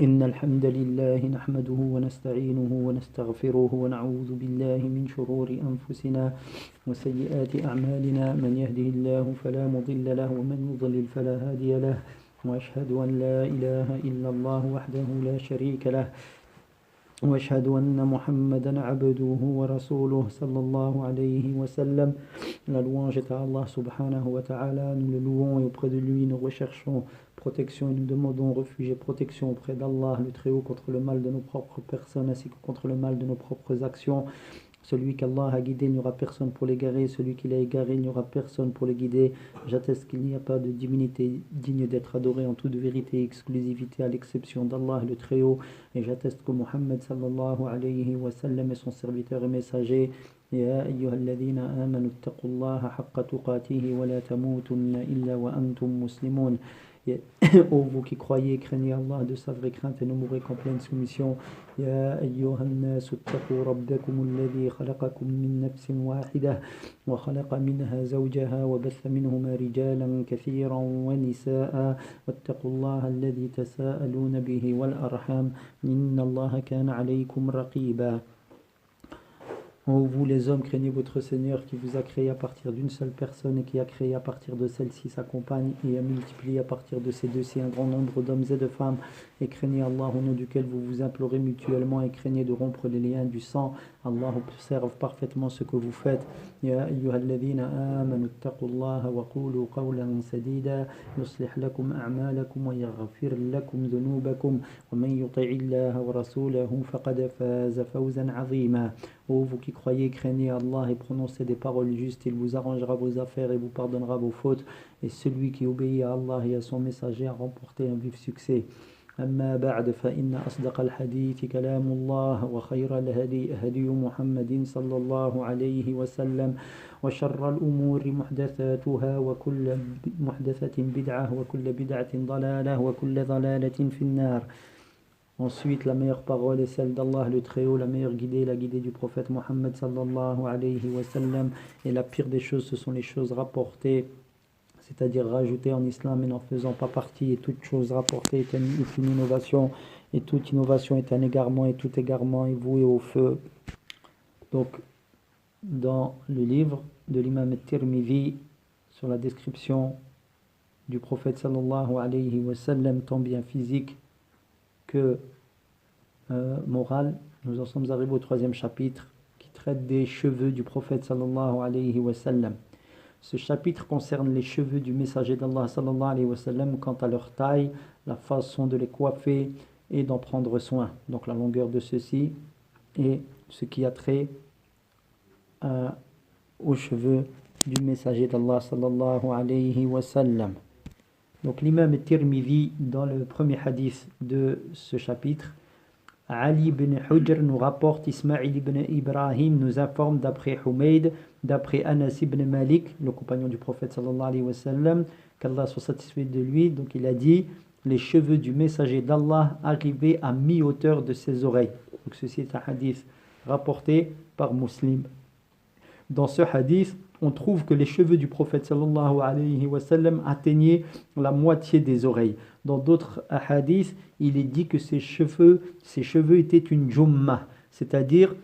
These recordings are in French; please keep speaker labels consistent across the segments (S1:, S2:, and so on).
S1: إن الحمد لله نحمده ونستعينه ونستغفره ونعوذ بالله من شرور أنفسنا وسيئات أعمالنا من يهده الله فلا مضل له ومن يضلل فلا هادي له وأشهد أن لا إله إلا الله وحده لا شريك له وأشهد أن محمدا عبده ورسوله صلى الله عليه وسلم. La louange est à Allah subhanahu wa ta'ala, nous le louons et auprès de lui nous recherchons protection et nous demandons refuge et protection auprès d'Allah le Très-Haut contre le mal de nos propres personnes ainsi que contre le mal de nos propres actions. Celui qu'Allah a guidé, il n'y aura personne pour l'égarer. Celui qu'il a égaré, il n'y aura personne pour le guider. J'atteste qu'il n'y a pas de divinité digne d'être adorée en toute vérité et exclusivité à l'exception d'Allah le Très-Haut. Et j'atteste que Muhammad sallallahu alayhi wa sallam est son serviteur et messager. يا أيها الذين آمنوا اتقوا الله حق تقاته ولا تموتن إلا وأنتم مسلمون. Ô vous qui croyez, craignez Allah de sa vraie crainte et ne mourrez qu'en pleine soumission. يا أيها الناس اتقوا ربكم الذي خلقكم من نفس واحدة وخلق منها زوجها وبث منهما رجالا كثيرا ونساء واتقوا الله الذي تساءلون به والأرحام إن الله كان عليكم رقيبا. Ô vous les hommes, craignez votre Seigneur qui vous a créé à partir d'une seule personne et qui a créé à partir de celle-ci sa compagne et a multiplié à partir de ces deux-ci un grand nombre d'hommes et de femmes. Et craignez Allah au nom duquel vous vous implorez mutuellement et craignez de rompre les liens du sang. Allah observe parfaitement ce que vous faites. Ya ayyuhalladhina amanu ittaqullaha wa qulu qawlan sadida yuslih lakum a'malakum wa yaghfir lakum dhunubakum wa man yuti'illaha wa rasulahu faqad faza fawzan 'azima. Ô vous qui croyez, craignez Allah et prononcez des paroles justes, il vous arrangera vos affaires et vous pardonnera vos fautes. Et celui qui obéit à Allah et à son messager a remporté un vif succès. أما بعد فإن أصدق الحديث كلام الله وخير الهدي هدي محمد صلى الله عليه وسلم وشر الأمور محدثاتها وكل محدثة بدعة وكل بدعة ضلالة وكل ضلالة في النار. Ensuite, la meilleure parole est celle d'Allah le Très-Haut, la meilleure guidée est la guidée du prophète Mohammed sallallahu alayhi wa sallam. Et la pire des choses, ce sont les choses rapportées, c'est-à-dire rajoutées en islam mais n'en faisant pas partie. Et toute chose rapportée est une innovation, et toute innovation est un égarement, et tout égarement est voué au feu. Donc, dans le livre de l'imam al-Tirmidhi, sur la description du prophète sallallahu alayhi wa sallam, tant bien physique que morale, nous en sommes arrivés au 3e chapitre qui traite des cheveux du prophète sallallahu alayhi wa sallam. Ce chapitre concerne les cheveux du messager d'Allah sallallahu alayhi wa sallam quant à leur taille, la façon de les coiffer et d'en prendre soin, donc la longueur de ceux-ci et ce qui a trait aux cheveux du messager d'Allah sallallahu alayhi wa sallam. Donc l'imam al-Tirmidhi, dans le premier hadith de ce chapitre, Ali ibn Hujr nous rapporte, Ismaïl ibn Ibrahim nous informe d'après Humayd, d'après Anas ibn Malik, le compagnon du prophète sallallahu alayhi wa sallam, qu'Allah soit satisfait de lui. Donc il a dit, les cheveux du messager d'Allah arrivaient à mi-hauteur de ses oreilles. Donc ceci est un hadith rapporté par Muslim. Dans ce hadith, on trouve que les cheveux du prophète sallallahu alayhi wa sallam atteignaient la moitié des oreilles. Dans d'autres hadiths, il est dit que ces cheveux étaient une jumma, c'est-à-dire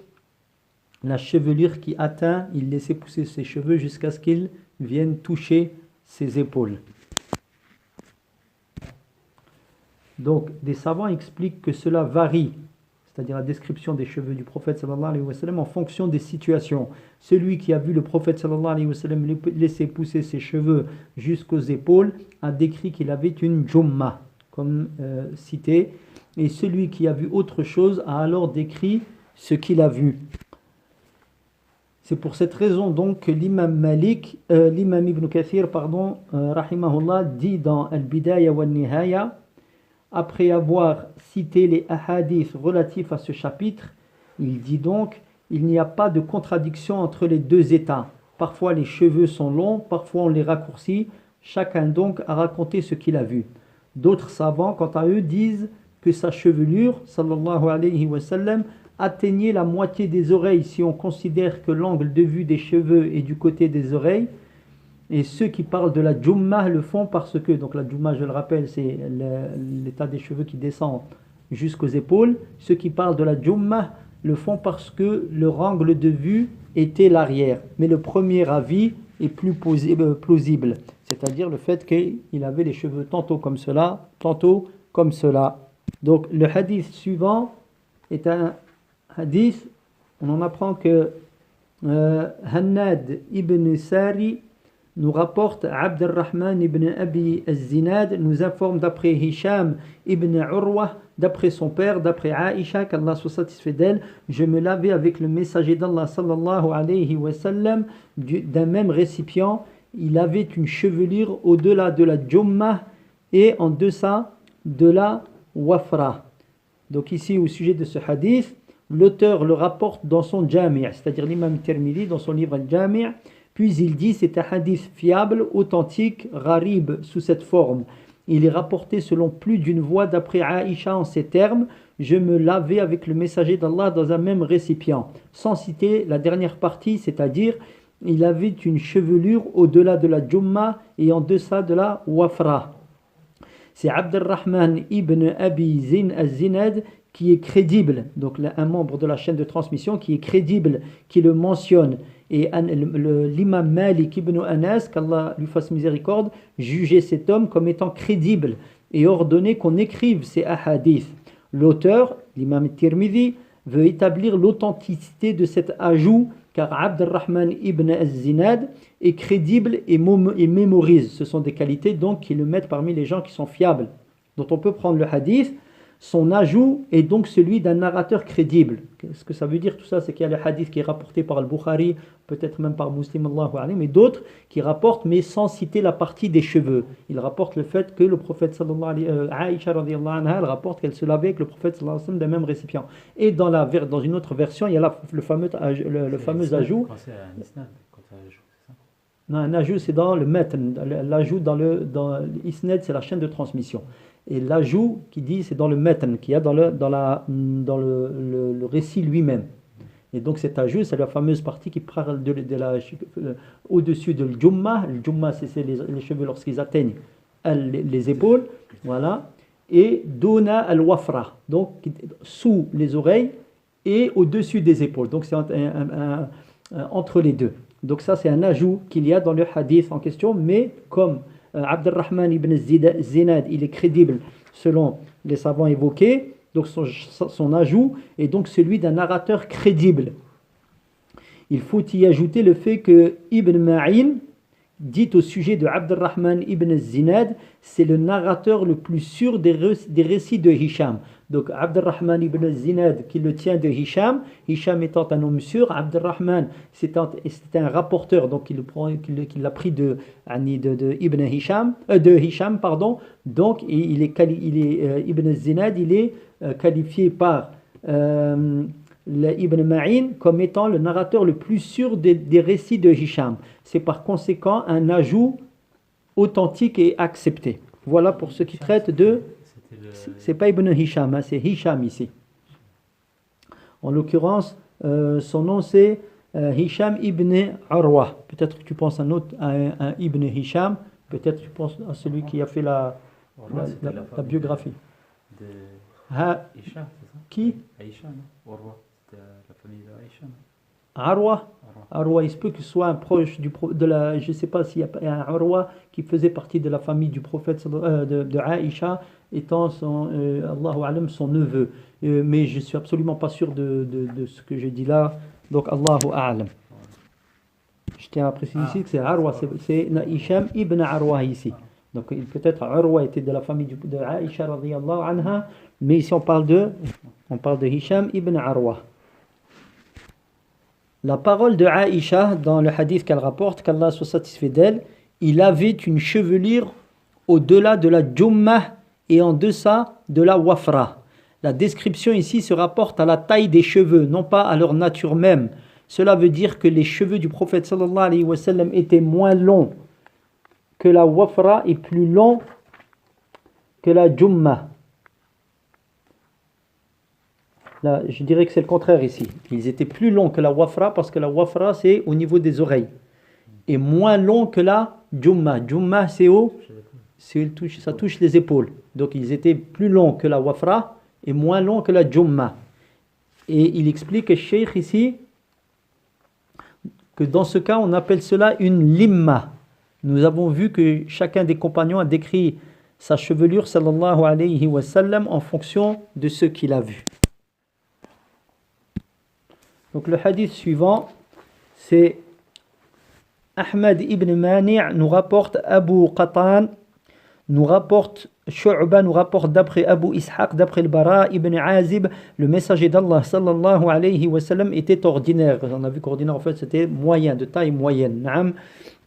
S1: la chevelure qui atteint, il laissait pousser ses cheveux jusqu'à ce qu'ils viennent toucher ses épaules. Donc, des savants expliquent que cela varie, c'est-à-dire la description des cheveux du prophète sallallahu alayhi wa sallam en fonction des situations. Celui qui a vu le prophète sallallahu alayhi wa sallam laisser pousser ses cheveux jusqu'aux épaules a décrit qu'il avait une jumma, comme cité, et celui qui a vu autre chose a alors décrit ce qu'il a vu. C'est pour cette raison donc que l'imam Ibn Kathir, rahimahullah, dit dans Al-Bidaya wa Nihaya, après avoir cité les ahadiths relatifs à ce chapitre, il dit donc, il n'y a pas de contradiction entre les deux états. Parfois les cheveux sont longs, parfois on les raccourcit, chacun donc a raconté ce qu'il a vu. D'autres savants, quant à eux, disent que sa chevelure, sallallahu alayhi wa sallam, atteignait la moitié des oreilles si on considère que l'angle de vue des cheveux est du côté des oreilles. Et ceux qui parlent de la Jumma le font parce que, donc la Jumma, je le rappelle, c'est l'état des cheveux qui descend jusqu'aux épaules. Ceux qui parlent de la Jumma le font parce que leur angle de vue était l'arrière. Mais le premier avis est plus plausible, c'est-à-dire le fait qu'il avait les cheveux tantôt comme cela, tantôt comme cela. Donc le hadith suivant est un hadith, on en apprend que Hannad ibn Sari nous rapporte Abd al-Rahman ibn Abi al-Zinad, nous informe d'après Hisham ibn Urwa, d'après son père, d'après Aïcha, qu'Allah soit satisfait d'elle, je me lavais avec le messager d'Allah sallallahu alayhi wa sallam d'un même récipient. Il avait une chevelure au-delà de la Jumma et en deçà de la Wafra. Donc ici au sujet de ce hadith, l'auteur le rapporte dans son Jami', c'est-à-dire l'imam Tirmidhi dans son livre Al-Jami', puis il dit c'est un hadith fiable, authentique, gharib sous cette forme. Il est rapporté selon plus d'une voix d'après Aïcha en ces termes, je me lavais avec le messager d'Allah dans un même récipient, sans citer la dernière partie, c'est-à-dire il avait une chevelure au-delà de la Jumma et en deçà de la Wafra. C'est Abd al-Rahman ibn Abi Zin al-Zinad qui est crédible, donc un membre de la chaîne de transmission qui est crédible, qui le mentionne. Et l'imam Malik ibn Anas, qu'Allah lui fasse miséricorde, jugeait cet homme comme étant crédible et ordonnait qu'on écrive ces ahadiths. L'auteur, l'imam Tirmidhi, veut établir l'authenticité de cet ajout car Abd al-Rahman ibn al-Zinad est crédible et mémorise. Ce sont des qualités donc qui le mettent parmi les gens qui sont fiables, dont on peut prendre le hadith. Son ajout est donc celui d'un narrateur crédible. Ce que ça veut dire tout ça, c'est qu'il y a le hadith qui est rapporté par Al-Bukhari, peut-être même par Muslim, Allahu alayhi, mais d'autres qui rapportent, mais sans citer la partie des cheveux. Il rapporte le fait que le prophète sallallahu alayhi wa sallam, Aïcha radiyallahu anha, elle rapporte qu'elle se lavait avec le prophète sallallahu alayhi wa sallam d'un même récipient. Et dans une autre version, il y a le fameux ajout.
S2: Quand c'est un isnad, quand c'est un ajout, c'est ça?
S1: Non, un ajout, c'est dans le matn. L'ajout dans l'isnad, c'est la chaîne de transmission. Et l'ajout qui dit, c'est dans le matn, qu'il y a dans le récit lui-même. Et donc cet ajout, c'est la fameuse partie qui parle au-dessus de l'Jumma. Le Jumma, c'est les cheveux lorsqu'ils atteignent les épaules. Voilà. Et Dona al-Wafra, donc sous les oreilles et au-dessus des épaules. Donc c'est entre les deux. Donc ça, c'est un ajout qu'il y a dans le hadith en question, mais comme Abd al-Rahman ibn Zinad, il est crédible selon les savants évoqués, donc son ajout est donc celui d'un narrateur crédible. Il faut y ajouter le fait que Ibn Ma'in dit au sujet de Abd al-Rahman ibn Zinad, c'est le narrateur le plus sûr des récits de Hisham. Donc Abd al-Rahman ibn Zinad qui le tient de Hisham, Hisham étant un homme sûr, Abd al-Rahman c'était un rapporteur, donc il l'a pris de Hisham, pardon. Donc Ibn Zinad, il est qualifié par Ibn Ma'in comme étant le narrateur le plus sûr des récits de Hisham. C'est par conséquent un ajout authentique et accepté. Voilà pour ce qui traite de... C'est pas Ibn Hisham, hein, c'est Hisham ici. En l'occurrence, son nom c'est Hisham ibn Urwa. Peut-être que tu penses à un Ibn Hisham, peut-être que tu penses à celui qui a fait la biographie.
S2: Aïcha, c'est ça?
S1: Qui?
S2: Aïcha, non? Urwa, c'était la famille de Aïcha, non?
S1: Urwa, il se peut que ce soit un proche je ne sais pas s'il y a un Urwa qui faisait partie de la famille du prophète de Aïcha, étant Allahu alam, son neveu. Mais je ne suis absolument pas sûr de ce que je dis là. Donc Allahu alam. Je tiens à préciser ici que c'est Urwa, c'est Hisham ibn Urwa ici. Donc peut-être Urwa était de la famille de Aïcha radiyallahu anha, mais ici on parle de Hisham ibn Urwa. La parole de Aïcha dans le hadith qu'elle rapporte, qu'Allah soit satisfait d'elle, il avait une chevelure au-delà de la Jumma et en deçà de la Wafra. La description ici se rapporte à la taille des cheveux, non pas à leur nature même. Cela veut dire que les cheveux du prophète sallallahu alayhi wa sallam étaient moins longs que la Wafra et plus longs que la Jumma. Là, je dirais que c'est le contraire ici. Ils étaient plus longs que la Wafra parce que la Wafra c'est au niveau des oreilles et moins long que la Jumma. Jumma c'est ça touche les épaules. Donc ils étaient plus longs que la Wafra est moins long que la Jumma. Et il explique, le cheikh ici, que dans ce cas, on appelle cela une limma. Nous avons vu que chacun des compagnons a décrit sa chevelure, sallallahu alayhi wa sallam, en fonction de ce qu'il a vu. Donc le hadith suivant, c'est Ahmad ibn Mani' nous rapporte Abu Qatan, nous rapporte Shu'ba, nous rapporte d'après Abu Ishaq, d'après le Bara ibn Azib, le messager d'Allah sallallahu alayhi wa sallam était ordinaire. On a vu qu'ordinaire en fait c'était moyen, de taille moyenne.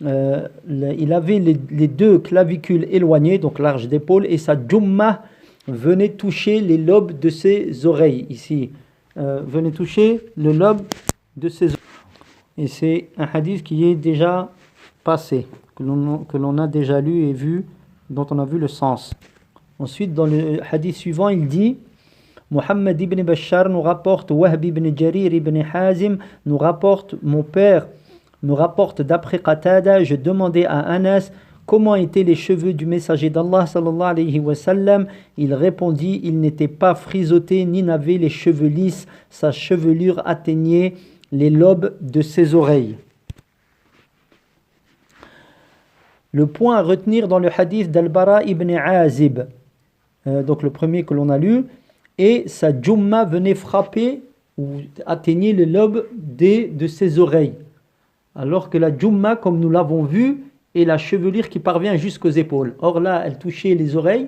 S1: Il avait les deux clavicules éloignées, donc large d'épaule, et sa jumma venait toucher les lobes de ses oreilles ici. Venait toucher le lobe de ses oreilles. Et c'est un hadith qui est déjà passé, que l'on a déjà lu et vu, dont on a vu le sens. Ensuite, dans le hadith suivant, il dit Muhammad ibn Bashar nous rapporte, Wahb ibn Jarir ibn Hazim nous rapporte, mon père nous rapporte d'après Qatada, je demandais à Anas comment étaient les cheveux du messager d'Allah sallallahu alayhi wa sallam. Il répondit, il n'était pas frisotté ni n'avait les cheveux lisses, sa chevelure atteignait les lobes de ses oreilles. Le point à retenir dans le hadith d'Al-Bara ibn Azib, donc le premier que l'on a lu, et sa jumma venait frapper ou atteignait le lobe de ses oreilles. Alors que la jumma, comme nous l'avons vu, est la chevelure qui parvient jusqu'aux épaules. Or là, elle touchait les oreilles,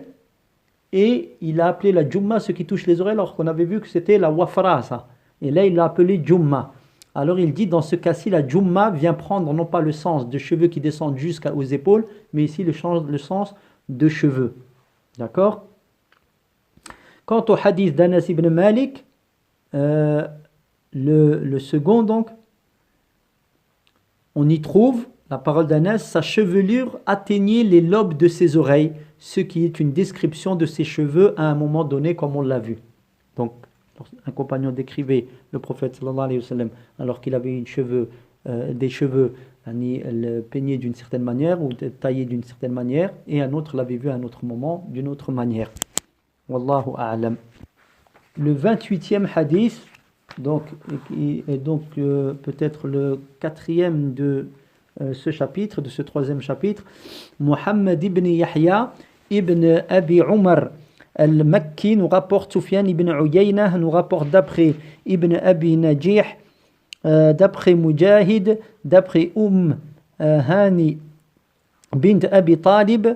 S1: et il a appelé la jumma ce qui touche les oreilles, alors qu'on avait vu que c'était la wafra, ça. Et là, il l'a appelé jumma. Alors il dit, dans ce cas-ci, la jumma vient prendre non pas le sens de cheveux qui descendent jusqu'aux épaules, mais ici le sens de cheveux. D'accord? Quant au hadith d'Anas ibn Malik, le second donc, on y trouve la parole d'Anas, sa chevelure atteignait les lobes de ses oreilles, ce qui est une description de ses cheveux à un moment donné, comme on l'a vu. Donc, un compagnon décrivait le prophète sallallahu alayhi wa sallam alors qu'il avait des cheveux peignés d'une certaine manière ou taillés d'une certaine manière, et un autre l'avait vu à un autre moment d'une autre manière. Wallahu a'lam. Le 28e hadith, donc peut-être le 4e de ce chapitre, de ce 3e chapitre, Muhammad ibn Yahya ibn Abi Umar Al-Makki nous rapporte Sufyan ibn Uyayna, nous rapporte d'après Ibn Abi Najih, d'après Mujahid, d'après Hani bint Abi Talib.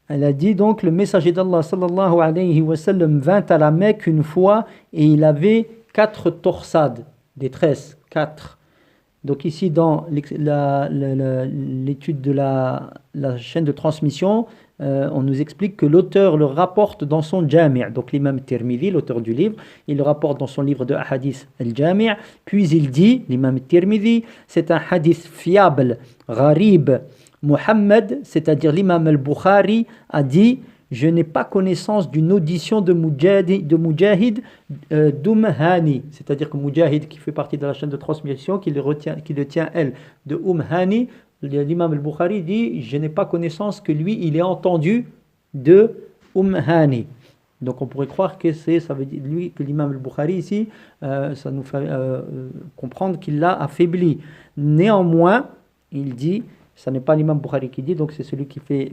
S1: Elle a dit donc, le messager d'Allah sallallahu alayhi wa sallam vint à la Mecque une fois et il avait 4 torsades, des tresses, 4. Donc ici dans l'étude de la chaîne de transmission, on nous explique que l'auteur le rapporte dans son Jami', donc l'imam Tirmidhi, l'auteur du livre, il le rapporte dans son livre de hadith al-Jami', puis il dit, l'imam Tirmidhi, c'est un hadith fiable, gharib. Muhammad, c'est-à-dire l'imam al-Bukhari, a dit, je n'ai pas connaissance d'une audition de Mujahid d'Hani, c'est-à-dire que Mujahid, qui fait partie de la chaîne de transmission, qui le tient elle, de Hani, l'imam al-Bukhari dit, je n'ai pas connaissance que lui, il ait entendu de Hani. Donc on pourrait croire que ça veut dire lui, que l'imam al-Bukhari ici, ça nous fait comprendre qu'il l'a affaibli. Néanmoins, il dit, ce n'est pas l'imam Bukhari qui dit, donc c'est celui qui fait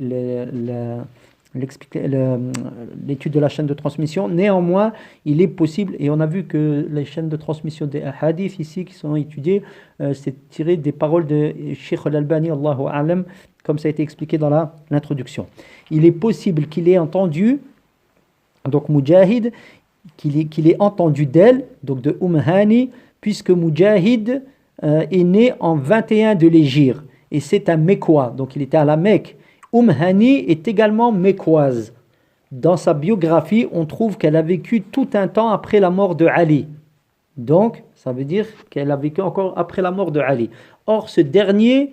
S1: l'étude de la chaîne de transmission. Néanmoins, il est possible, et on a vu que les chaînes de transmission des hadiths ici qui sont étudiées, c'est tiré des paroles de Cheikh al-Albani, Allahu a'lam, comme ça a été expliqué dans l'introduction. Il est possible qu'il ait entendu, donc Mujahid, qu'il ait entendu d'elle, donc de Hani, puisque Mujahid est né en 21 de l'Hégire, et c'est un Mekwa, donc il était à la Mecque. Hani est également mécoise. Dans sa biographie, on trouve qu'elle a vécu tout un temps après la mort de Ali. Donc, ça veut dire qu'elle a vécu encore après la mort de Ali. Or, ce dernier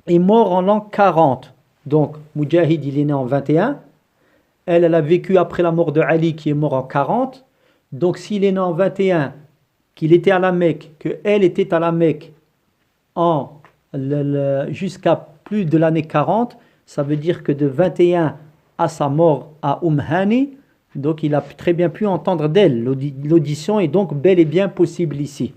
S1: est mort en l'an 40. Donc, Mujahid, il est né en 21. Elle a vécu après la mort de Ali, qui est mort en 40. Donc, s'il est né en 21, qu'il était à la Mecque, qu'elle était à la Mecque jusqu'à plus de l'année 40, ça veut dire que de 21 à sa mort à Hani, Donc il a très bien pu entendre d'elle. L'audition est donc bel et bien possible ici.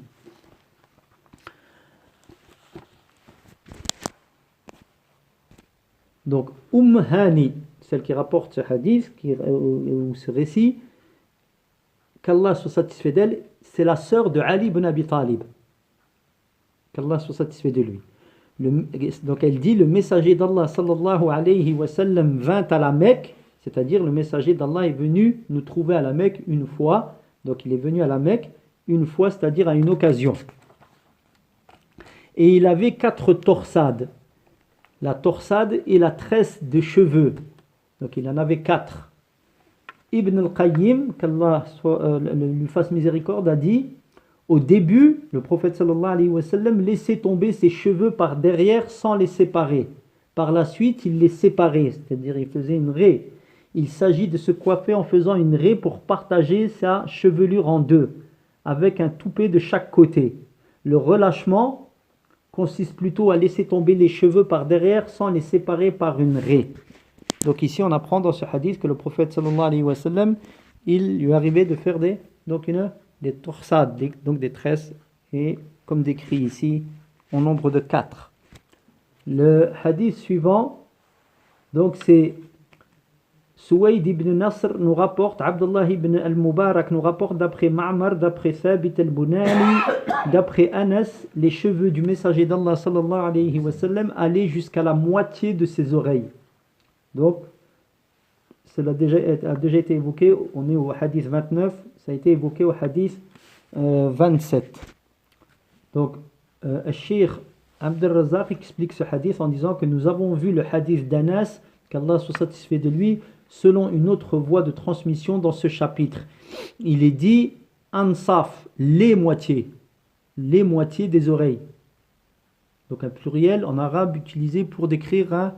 S1: Donc Hani, celle qui rapporte ce hadith, ou ce récit, qu'Allah soit satisfait d'elle, c'est la sœur de Ali ibn Abi Talib. Qu'Allah soit satisfait de lui. Donc elle dit, le messager d'Allah sallallahu alayhi wa sallam vint à la Mecque, c'est-à-dire le messager d'Allah est venu nous trouver à la Mecque une fois. Donc il est venu à la Mecque une fois, c'est-à-dire à une occasion. Et il avait 4 torsades. La torsade et la tresse de cheveux. Donc il en avait 4. Ibn al-Qayyim, qu'Allah lui fasse miséricorde, a dit, au début, le prophète sallallahu alayhi wa sallam laissait tomber ses cheveux par derrière sans les séparer. Par la suite, il les séparait, c'est-à-dire il faisait une raie. Il s'agit de se coiffer en faisant une raie pour partager sa chevelure en deux, avec un toupet de chaque côté. Le relâchement consiste plutôt à laisser tomber les cheveux par derrière sans les séparer par une raie. Donc ici, on apprend dans ce hadith que le prophète sallallahu alayhi wa sallam, il lui arrivait de faire des torsades, donc des tresses, et comme décrit ici, au nombre de 4. Le hadith suivant, donc c'est Suwayd ibn Nasr nous rapporte, Abdullah ibn al-Mubarak nous rapporte d'après Ma'mar, d'après Thabit al-Bunani, d'après Anas, les cheveux du messager d'Allah sallallahu alayhi wa sallam allaient jusqu'à la moitié de ses oreilles. Donc, cela a déjà été évoqué, on est au hadith 29, ça a été évoqué au hadith 27. Donc, Cheikh Abdel Razak explique ce hadith en disant que nous avons vu le hadith d'Anas, qu'Allah soit satisfait de lui, selon une autre voie de transmission dans ce chapitre. Il est dit ansaf, les moitiés des oreilles. Donc un pluriel en arabe utilisé pour décrire un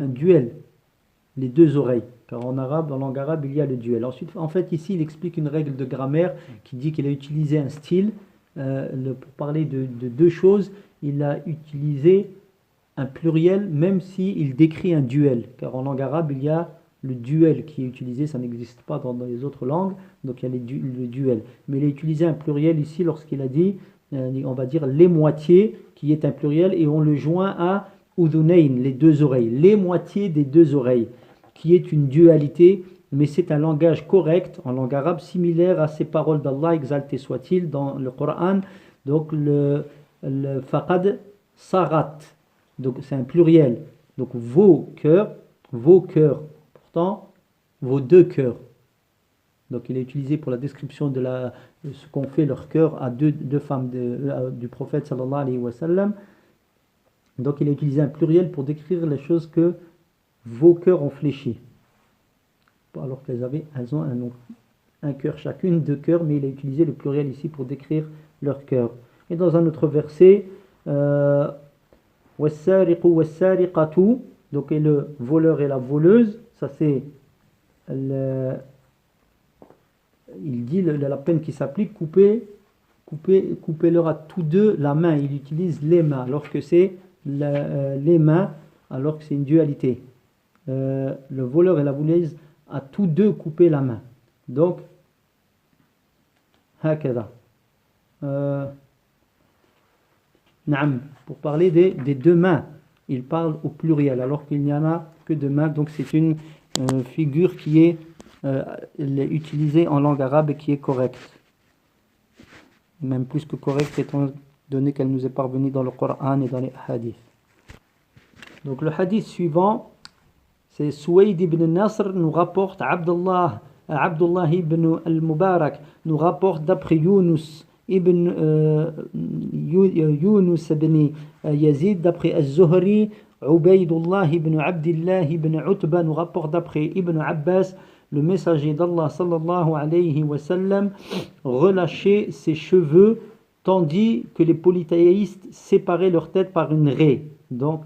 S1: duel, les 2 oreilles. Car en arabe, dans la langue arabe, il y a le duel. Ensuite, en fait, ici, il explique une règle de grammaire qui dit qu'il a utilisé un style. Pour parler de 2 choses, il a utilisé un pluriel, même s'il décrit un duel. Car en langue arabe, il y a le duel qui est utilisé, ça n'existe pas dans les autres langues, donc il y a le duel. Mais il a utilisé un pluriel ici lorsqu'il a dit, on va dire les moitiés, qui est un pluriel, et on le joint à udunayn, les 2 oreilles, les moitiés des 2 oreilles, qui est une dualité, mais c'est un langage correct, en langue arabe, similaire à ces paroles d'Allah, exalté soit-il, dans le Coran. Donc le faqad sarat, donc c'est un pluriel. Donc vos cœurs, pourtant vos 2 cœurs. Donc il est utilisé pour la description de ce qu'ont fait leurs cœurs à deux femmes du prophète sallallahu alayhi wa sallam. Donc il a utilisé un pluriel pour décrire les choses que vos cœurs ont fléchi. Alors qu'elles ont un cœur chacune, 2 cœurs, mais il a utilisé le pluriel ici pour décrire leur cœur. Et dans un autre verset, wassariqu wassariqatu, donc et le voleur et la voleuse, ça c'est il dit la peine qui s'applique, coupez-leur à tous 2 la main. Il utilise les mains, alors que c'est les mains, alors que c'est une dualité. Le voleur et la voleuse, à tous 2 couper la main. Donc, hakada. Pour parler des 2 mains, il parle au pluriel, alors qu'il n'y en a que 2 mains. Donc c'est une figure qui est utilisée en langue arabe et qui est correcte. Même plus que correcte, étant donné qu'elle nous est parvenue dans le Coran et dans les hadiths. Donc le hadith suivant, c'est Suwayd ibn Nasr nous rapporte, Abdullah ibn al-Mubarak nous rapporte d'après Yunus ibn Yazid, d'après Az-Zuhri, Ubaydullah ibn Abdillah ibn Utba nous rapporte d'après Ibn Abbas, le messager d'Allah sallallahu alayhi wa sallam relâchait ses cheveux tandis que les polythéistes séparaient leur tête par une raie. Donc,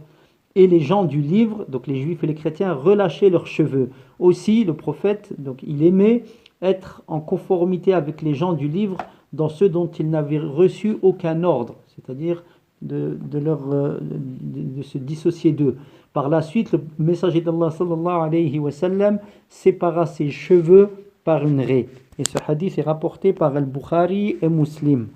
S1: et les gens du livre, donc les juifs et les chrétiens, relâchaient leurs cheveux. Aussi, le prophète, donc il aimait être en conformité avec les gens du livre dans ceux dont il n'avait reçu aucun ordre, c'est-à-dire de se dissocier d'eux. Par la suite, le messager d'Allah sallallahu alayhi wa sallam sépara ses cheveux par une raie. Et ce hadith est rapporté par Al-Bukhari et Muslim.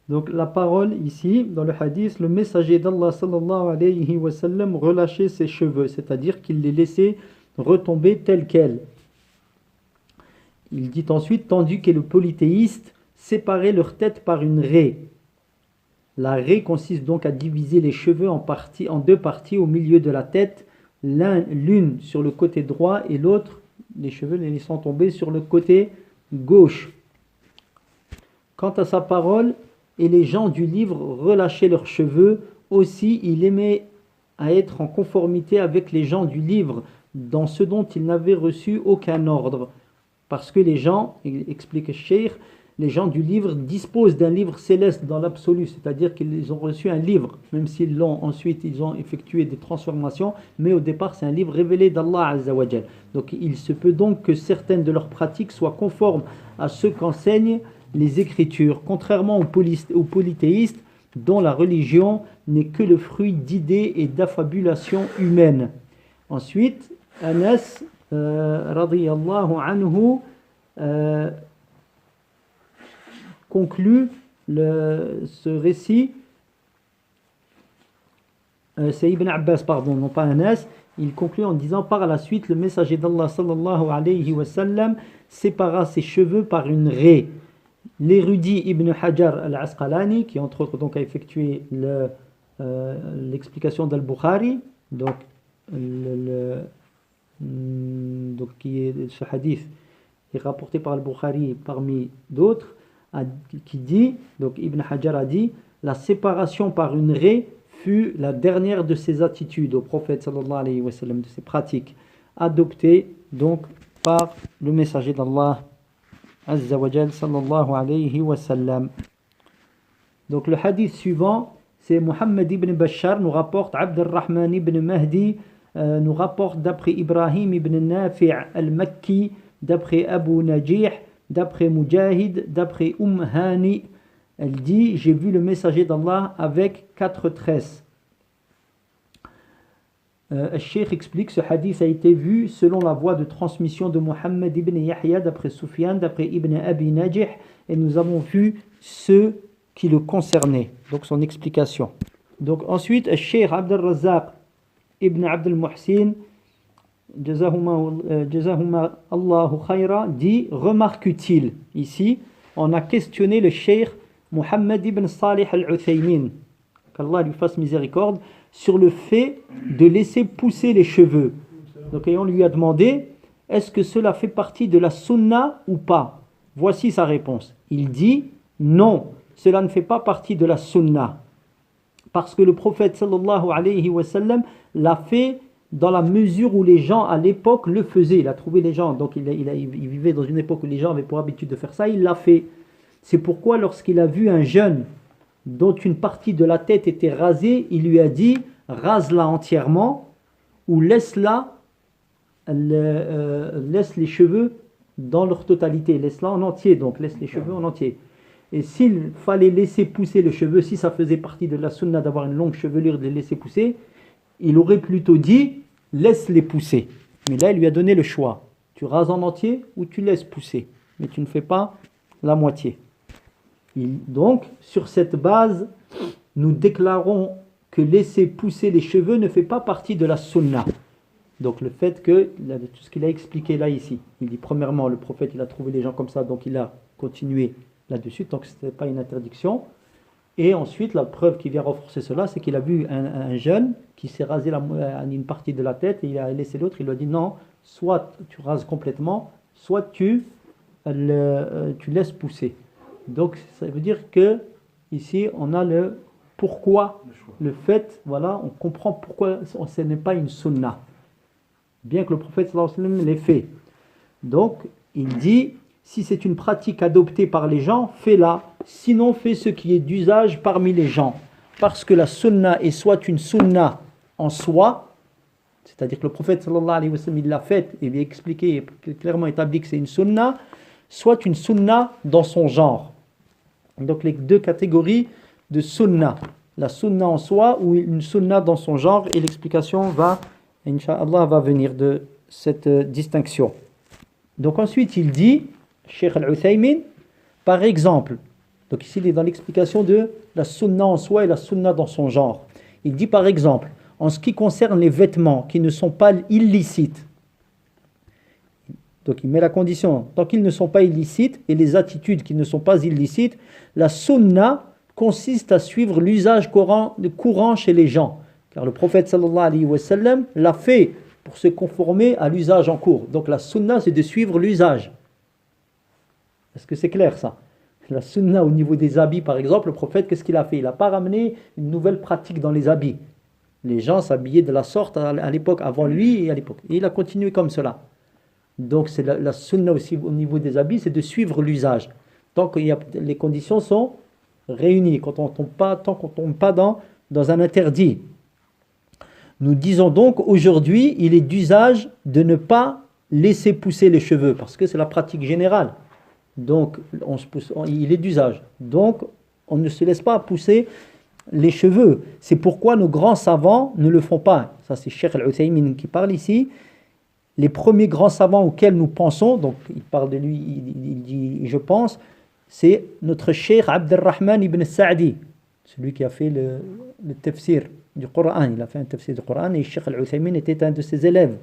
S1: Donc la parole ici, dans le hadith, le messager d'Allah sallallahu alayhi wa sallam relâchait ses cheveux, c'est-à-dire qu'il les laissait retomber tels quels. Il dit ensuite, tandis que le polythéiste séparait leur tête par une raie. La raie consiste donc à diviser les cheveux en deux parties au milieu de la tête, l'une sur le côté droit et l'autre, les cheveux les laissant tomber sur le côté gauche. Quant à sa parole, et les gens du livre relâchaient leurs cheveux, aussi il aimait à être en conformité avec les gens du livre, dans ce dont il n'avait reçu aucun ordre. Parce que les gens, explique le cheikh, les gens du livre disposent d'un livre céleste dans l'absolu, c'est-à-dire qu'ils ont reçu un livre, même s'ils l'ont ensuite, ils ont effectué des transformations, mais au départ c'est un livre révélé d'Allah Azza wa Jal. Donc il se peut donc que certaines de leurs pratiques soient conformes à ce qu'enseignent les Écritures, contrairement aux polythéistes dont la religion n'est que le fruit d'idées et d'affabulations humaines. Ensuite, Anas radiyallahu anhu conclut ce récit, c'est Ibn Abbas, pardon, non pas Anas, il conclut en disant par la suite le messager d'Allah sallallahu alayhi wa sallam sépara ses cheveux par une raie. L'érudit Ibn Hajar al-Asqalani, qui entre autres donc a effectué l'explication d'Al-Bukhari, donc ce hadith est rapporté par Al-Bukhari parmi d'autres, qui dit, donc Ibn Hajar a dit, la séparation par une raie fut la dernière de ses attitudes au prophète sallallahu alayhi wa sallam, de ses pratiques, adoptées donc par le messager d'Allah Azza wa Jal sallallahu alayhi wa sallam. Donc le hadith suivant, c'est Muhammad ibn Bashar nous rapporte, Abd al-Rahman ibn Mahdi nous rapporte d'après Ibrahim ibn Nafi' al-Makki, d'après Abu Najih, d'après Mujahid, d'après Hani. Elle dit, j'ai vu le messager d'Allah avec 4 tresses. Le cheikh explique, ce hadith a été vu selon la voie de transmission de Muhammad ibn Yahya, d'après Sufyan, d'après Ibn Abi Najih, et nous avons vu ceux qui le concernaient, donc son explication. Donc ensuite, le cheikh Abd al-Razzaq ibn Abd al-Muhsin, Jazahuma Allahu khayra, dit, remarque utile, ici, on a questionné le cheikh Muhammad ibn Salih al-Uthaymin, qu'Allah lui fasse miséricorde, sur le fait de laisser pousser les cheveux. Donc et on lui a demandé, est-ce que cela fait partie de la sunna ou pas? Voici sa réponse. Il dit, non, cela ne fait pas partie de la sunna. Parce que le prophète sallallahu alayhi wa sallam l'a fait dans la mesure où les gens à l'époque le faisaient. Il a trouvé les gens, donc il vivait dans une époque où les gens avaient pour habitude de faire ça, il l'a fait. C'est pourquoi lorsqu'il a vu un jeune dont une partie de la tête était rasée, il lui a dit, rase-la entièrement ou laisse les cheveux dans leur totalité, laisse-la en entier, donc laisse les cheveux en entier. Et s'il fallait laisser pousser les cheveux, si ça faisait partie de la sunna d'avoir une longue chevelure, de les laisser pousser, il aurait plutôt dit, laisse-les pousser. Mais là, il lui a donné le choix. Tu rases en entier ou tu laisses pousser, mais tu ne fais pas la moitié. Donc, sur cette base, nous déclarons que laisser pousser les cheveux ne fait pas partie de la sunna. Donc, le fait que, tout ce qu'il a expliqué là, ici, il dit premièrement, le prophète, il a trouvé les gens comme ça, donc il a continué là-dessus, donc ce n'était pas une interdiction. Et ensuite, la preuve qui vient renforcer cela, c'est qu'il a vu un jeune qui s'est rasé une partie de la tête et il a laissé l'autre, il lui a dit non, soit tu rases complètement, soit tu laisses pousser. Donc ça veut dire que ici on a le pourquoi, le fait, voilà, on comprend pourquoi ce n'est pas une sunna, bien que le prophète sallallahu alayhi wa sallam l'ait fait. Donc il dit, si c'est une pratique adoptée par les gens, fais-la, sinon fais ce qui est d'usage parmi les gens, parce que la sunna est soit une sunna en soi, c'est-à-dire que le prophète sallallahu alayhi wa sallam il l'a faite et il a expliqué et clairement établi que c'est une sunna, soit une sunna dans son genre. Donc les deux catégories de sunna. la sunna en soi ou une sunna dans son genre, et l'explication va, Inch'Allah, va venir de cette distinction. Donc ensuite il dit, Cheikh Al-Uthaymin, par exemple, donc ici il est dans l'explication de la sunna en soi et la sunna dans son genre. Il dit par exemple, en ce qui concerne les vêtements qui ne sont pas illicites, donc il met la condition, tant qu'ils ne sont pas illicites, et les attitudes qui ne sont pas illicites, la sunna consiste à suivre l'usage courant chez les gens. Car le prophète sallallahu alayhi wa sallam l'a fait pour se conformer à l'usage en cours. Donc la sunna, c'est de suivre l'usage. Est-ce que c'est clair ça? La sunna au niveau des habits, par exemple, le prophète, qu'est-ce qu'il a fait? Il n'a pas ramené une nouvelle pratique dans les habits. Les gens s'habillaient de la sorte à l'époque, avant lui et à l'époque. Et il a continué comme cela. Donc c'est la sunna aussi au niveau des habits, c'est de suivre l'usage. Tant que les conditions sont réunies, tant qu'on ne tombe pas dans un interdit. Nous disons donc aujourd'hui, il est d'usage de ne pas laisser pousser les cheveux, parce que c'est la pratique générale. Donc il est d'usage. Donc on ne se laisse pas pousser les cheveux. C'est pourquoi nos grands savants ne le font pas. Ça c'est Cheikh Al-Uthaymin qui parle ici. Les premiers grands savants auxquels nous pensons, donc il parle de lui, il dit je pense, c'est notre Cheikh Abd al-Rahman ibn Sa'di, celui qui a fait le tafsir du Coran. Il a fait un tafsir du Coran et Cheikh Al-Uthaymin était un de ses élèves.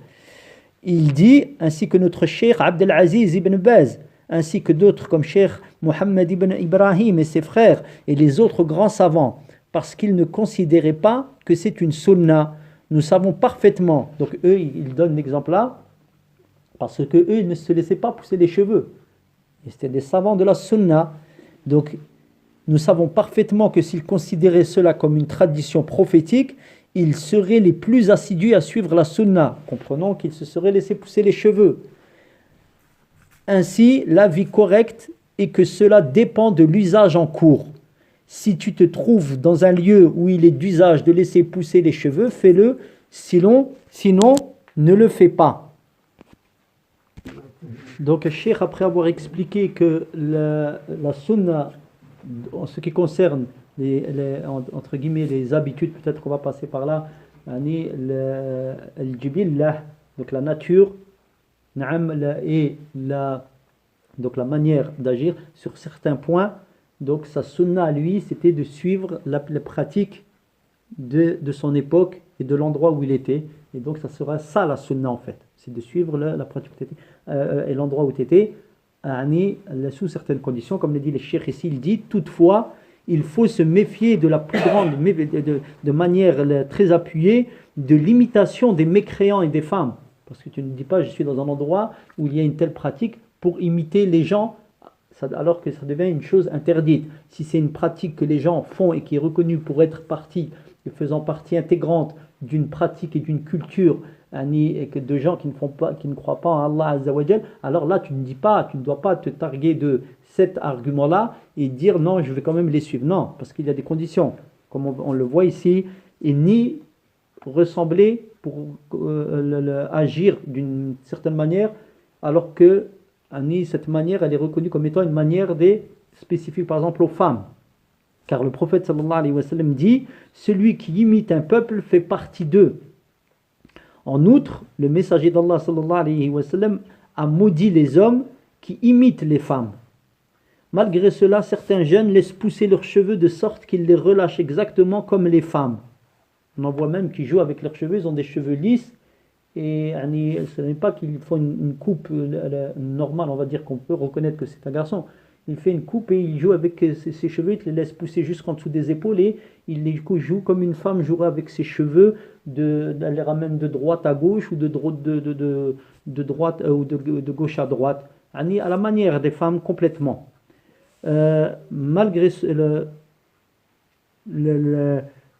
S1: Il dit, ainsi que notre Cheikh Abd al-Aziz ibn Baz, ainsi que d'autres comme Cheikh Mohammed ibn Ibrahim et ses frères et les autres grands savants, parce qu'ils ne considéraient pas que c'est une sunna. Nous savons parfaitement, donc eux ils donnent l'exemple là, parce que eux ils ne se laissaient pas pousser les cheveux. Et c'était des savants de la sunna. Donc nous savons parfaitement que s'ils considéraient cela comme une tradition prophétique, ils seraient les plus assidus à suivre la sunna. Comprenons qu'ils se seraient laissés pousser les cheveux. Ainsi, l'avis correct est que cela dépend de l'usage en cours. Si tu te trouves dans un lieu où il est d'usage de laisser pousser les cheveux, fais-le, sinon ne le fais pas. Donc, le cheikh, après avoir expliqué que la sunna, en ce qui concerne entre guillemets les habitudes, peut-être qu'on va passer par là, al-jibillah, donc la nature, et donc la manière d'agir sur certains points. Donc sa sunna à lui, c'était de suivre la pratique de son époque et de l'endroit où il était. Et donc ça sera ça la sunna en fait, c'est de suivre la pratique et l'endroit où tu étais, sous certaines conditions. Comme le dit le cheikh ici, il dit toutefois, il faut se méfier de la plus grande, de manière très appuyée, de l'imitation des mécréants et des femmes. Parce que tu ne dis pas, je suis dans un endroit où il y a une telle pratique pour imiter les gens, alors que ça devient une chose interdite. Si c'est une pratique que les gens font et qui est reconnue pour être faisant partie intégrante d'une pratique et d'une culture, et que de gens qui ne croient pas en Allah Azza wa Jal, alors là tu ne dois pas te targuer de cet argument-là et dire non, je vais quand même les suivre. Non, parce qu'il y a des conditions, comme on le voit ici, et ni ressembler pour agir d'une certaine manière, alors que cette manière elle est reconnue comme étant une manière spécifique par exemple aux femmes. Car le prophète sallallahu alayhi wa sallam dit, celui qui imite un peuple fait partie d'eux. En outre, le messager d'Allah sallallahu alayhi wa sallam a maudit les hommes qui imitent les femmes. Malgré cela, certains jeunes laissent pousser leurs cheveux de sorte qu'ils les relâchent exactement comme les femmes. On en voit même qui jouent avec leurs cheveux, ils ont des cheveux lisses, et ce n'est pas qu'ils font une coupe normale, on va dire qu'on peut reconnaître que c'est un garçon. Il fait une coupe et il joue avec ses cheveux, il les laisse pousser jusqu'en dessous des épaules et il les joue comme une femme jouerait avec ses cheveux, elle les ramène de droite à gauche ou de droite ou de gauche à droite, à la manière des femmes complètement. Malgré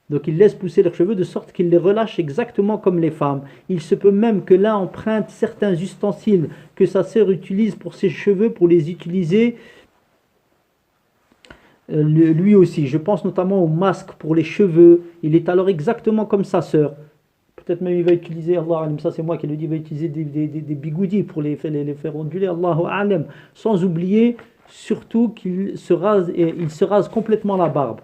S1: donc ils laissent pousser leurs cheveux de sorte qu'ils les relâchent exactement comme les femmes. Il se peut même que l'un emprunte certains ustensiles que sa sœur utilise pour ses cheveux pour les utiliser lui aussi. Je pense notamment au masque pour les cheveux. Il est alors exactement comme sa sœur. Peut-être même il va utiliser, Allah alam, ça c'est moi qui le dis, il va utiliser des bigoudis pour les faire onduler, Allahu alam. Sans oublier surtout qu'il se rase complètement la barbe.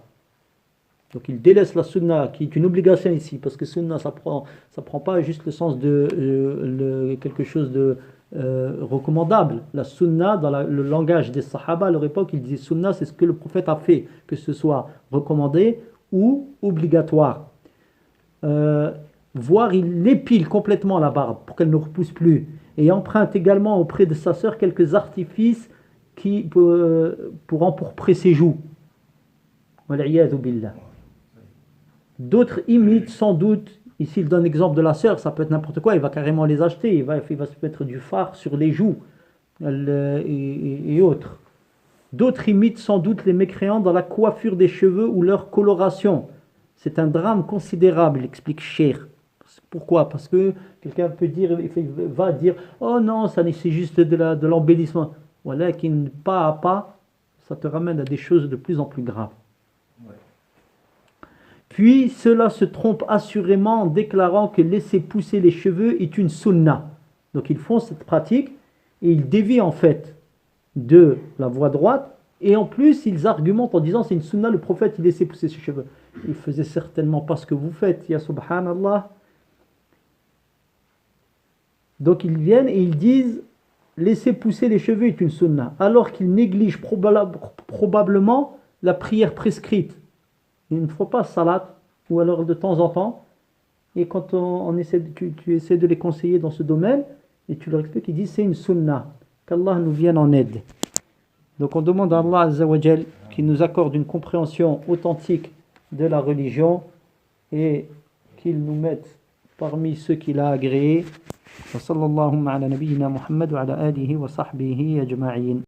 S1: Donc il délaisse la sunna, qui est une obligation ici, parce que sunna, ça prend pas juste le sens de quelque chose de recommandable. La sunna, dans le langage des sahaba à leur époque, ils disaient sunna, c'est ce que le prophète a fait, que ce soit recommandé ou obligatoire. Voire il l'épile complètement la barbe pour qu'elle ne repousse plus. Et emprunte également auprès de sa sœur quelques artifices pour empourprer ses joues. Wal'iyadhu billah. D'autres imitent sans doute, ici il donne l'exemple de la sœur, ça peut être n'importe quoi, il va carrément les acheter, il va se mettre du fard sur les joues et autres. D'autres imitent sans doute les mécréants dans la coiffure des cheveux ou leur coloration. C'est un drame considérable, explique Cheikh. Pourquoi? Parce que quelqu'un va dire oh non, ça c'est juste de l'embellissement. Voilà, pas à pas, ça te ramène à des choses de plus en plus graves. Puis cela se trompe assurément en déclarant que laisser pousser les cheveux est une sunna. Donc ils font cette pratique et ils dévient en fait de la voie droite, et en plus ils argumentent en disant c'est une sunna, le prophète il laissait pousser ses cheveux. Il faisait certainement pas ce que vous faites, ya subhanallah. Donc ils viennent et ils disent laisser pousser les cheveux est une sunna, alors qu'ils négligent probablement la prière prescrite. Il ne faut pas salat, ou alors de temps en temps, et quand tu essaies de les conseiller dans ce domaine, et tu leur expliques, ils disent c'est une sunna, qu'Allah nous vienne en aide. Donc on demande à Allah Azza wa Jal qu'il nous accorde une compréhension authentique de la religion, et qu'il nous mette parmi ceux qu'il a agréés. Wa sallallahu ala nabiyyina Muhammad wa ala alihi wa sahbihi ajma'in.